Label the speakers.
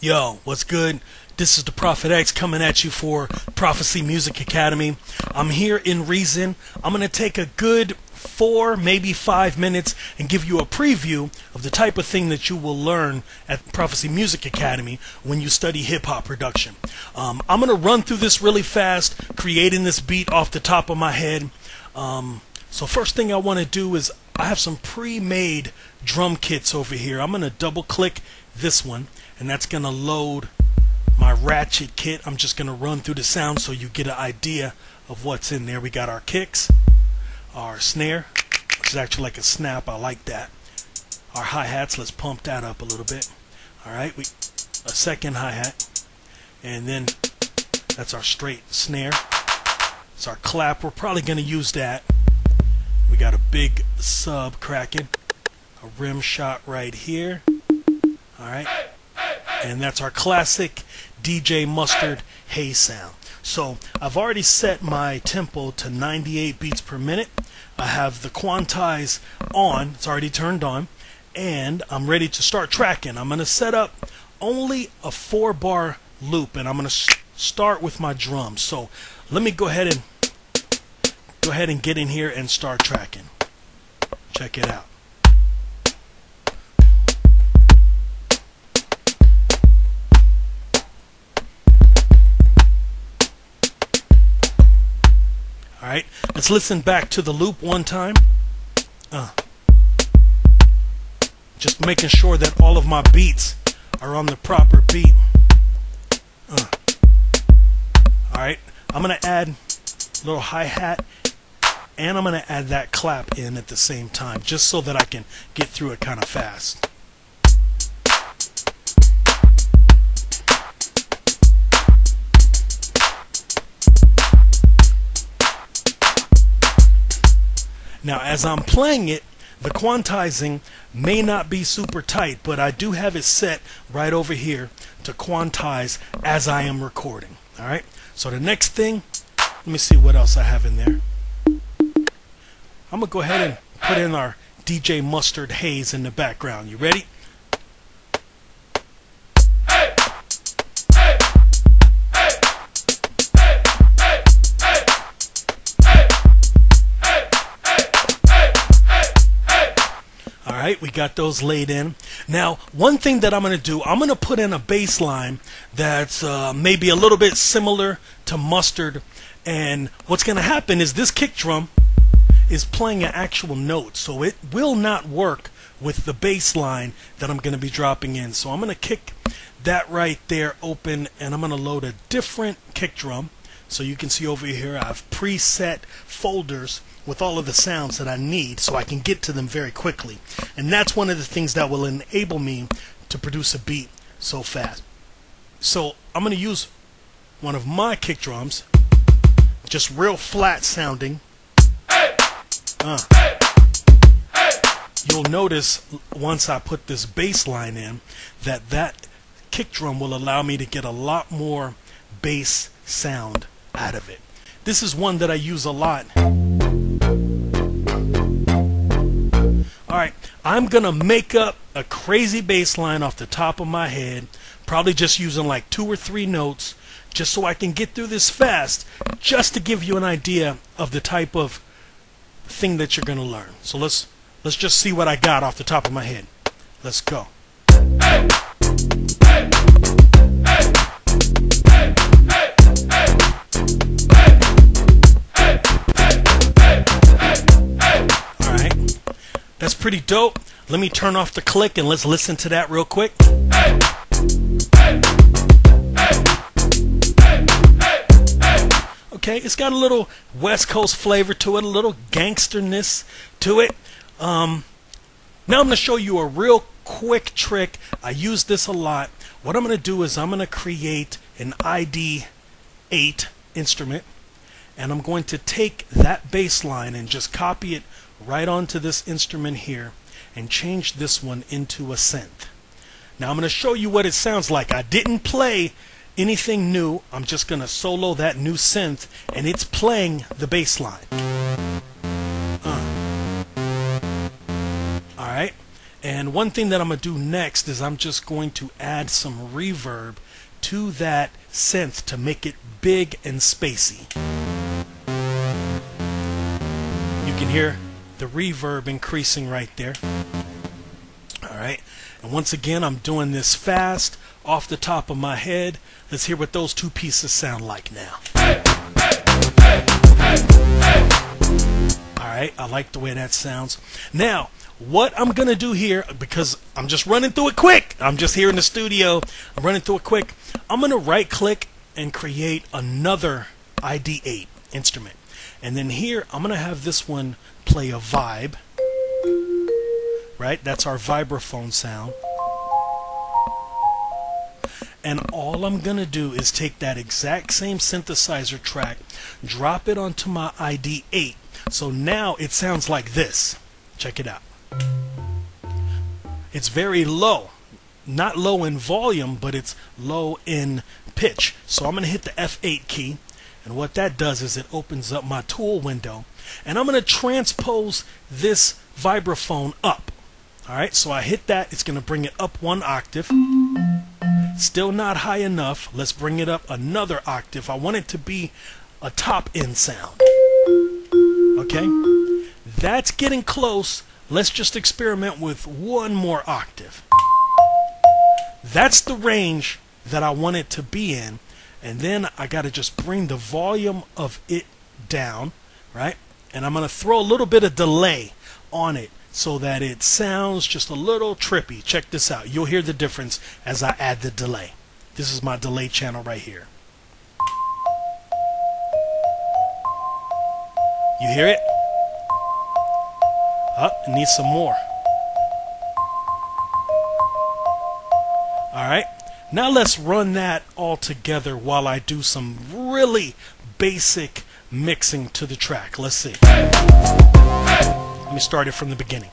Speaker 1: Yo, what's good? This is the Prophet X coming at you for Prophecy Music Academy. I'm here in Reason. I'm going to take a good 4, maybe 5 minutes and give you a preview of the type of thing that you will learn at Prophecy Music Academy when you study hip-hop production. I'm going to run through this really fast, creating this beat off the top of my head. So first thing I want to do is I have some pre-made drum kits over here. I'm going to double click this one, and that's going to load my ratchet kit. I'm just going to run through the sound so you get an idea of what's in there. We got our kicks, our snare, which is actually like a snap. I like that. Our hi-hats, let's pump that up a little bit. Alright, a second hi-hat, and then that's our straight snare. It's our clap. We're probably going to use that. We got a big sub cracking, a rim shot right here. Alright, and that's our classic DJ Mustard haze sound. So I've already set my tempo to 98 beats per minute. I have the quantize on, it's already turned on, and I'm ready to start tracking. I'm going to set up only a 4-bar loop, and I'm going to start with my drums. So let me go ahead and get in here and start tracking. Check it out. Alright, let's listen back to the loop one time. Just making sure that all of my beats are on the proper beat. Alright, I'm going to add a little hi-hat, and I'm going to add that clap in at the same time, just so that I can get through it kind of fast. Now, as I'm playing it, the quantizing may not be super tight, but I do have it set right over here to quantize as I am recording. Alright, so the next thing, let me see what else I have in there. I'm going to go ahead and put in our DJ Mustard haze in the background. You ready? Alright, we got those laid in. Now, one thing that I'm going to do, I'm going to put in a bass line that's maybe a little bit similar to Mustard. And what's going to happen is this kick drum is playing an actual note, so it will not work with the bass line that I'm going to be dropping in. So I'm going to kick that right there open, and I'm going to load a different kick drum. So you can see over here I have preset folders with all of the sounds that I need so I can get to them very quickly. And that's one of the things that will enable me to produce a beat so fast. So I'm going to use one of my kick drums, just real flat sounding. You'll notice once I put this bass line in that kick drum will allow me to get a lot more bass sound out of it. This is one that I use a lot. Alright, I'm gonna make up a crazy bass line off the top of my head, probably just using like 2 or 3 notes, just so I can get through this fast, just to give you an idea of the type of thing that you're gonna learn. So let's just see what I got off the top of my head. Let's go. Alright, that's pretty dope. Let me turn off the click and let's listen to that real quick. Okay, it's got a little West Coast flavor to it, a little gangsterness to it. Now I'm going to show you a real quick trick. I use this a lot. What I'm going to do is I'm going to create an ID8 instrument, and I'm going to take that bass line and just copy it right onto this instrument here and change this one into a synth. Now I'm going to show you what it sounds like. I didn't play anything new. I'm just going to solo that new synth, and it's playing the bass line. Alright, And one thing that I'm going to do next is I'm just going to add some reverb to that synth to make it big and spacey. You can hear the reverb increasing right there. Alright, and once again I'm doing this fast off the top of my head. Let's hear what those two pieces sound like now. Alright, I like the way that sounds. Now, what I'm going to do here, because I'm just running through it quick, I'm just here in the studio, I'm running through it quick, I'm going to right click and create another ID8 instrument. And then here, I'm going to have this one play a vibe. Right? That's our vibraphone sound. And all I'm going to do is take that exact same synthesizer track, drop it onto my ID8. So now it sounds like this. Check it out. It's very low. Not low in volume, but it's low in pitch. So I'm going to hit the F8 key. And what that does is it opens up my tool window. And I'm going to transpose this vibraphone up. Alright, so I hit that. It's going to bring it up 1 octave. Still not high enough. Let's bring it up another octave. I want it to be a top end sound. Okay? That's getting close. Let's just experiment with 1 more octave. That's the range that I want it to be in. And then I got to just bring the volume of it down, right? And I'm going to throw a little bit of delay on it so that it sounds just a little trippy. Check this out. You'll hear the difference as I add the delay. This is my delay channel right here. You hear it? Oh, it needs some more. Alright, now let's run that all together while I do some really basic mixing to the track. Let's see. Let me start it from the beginning.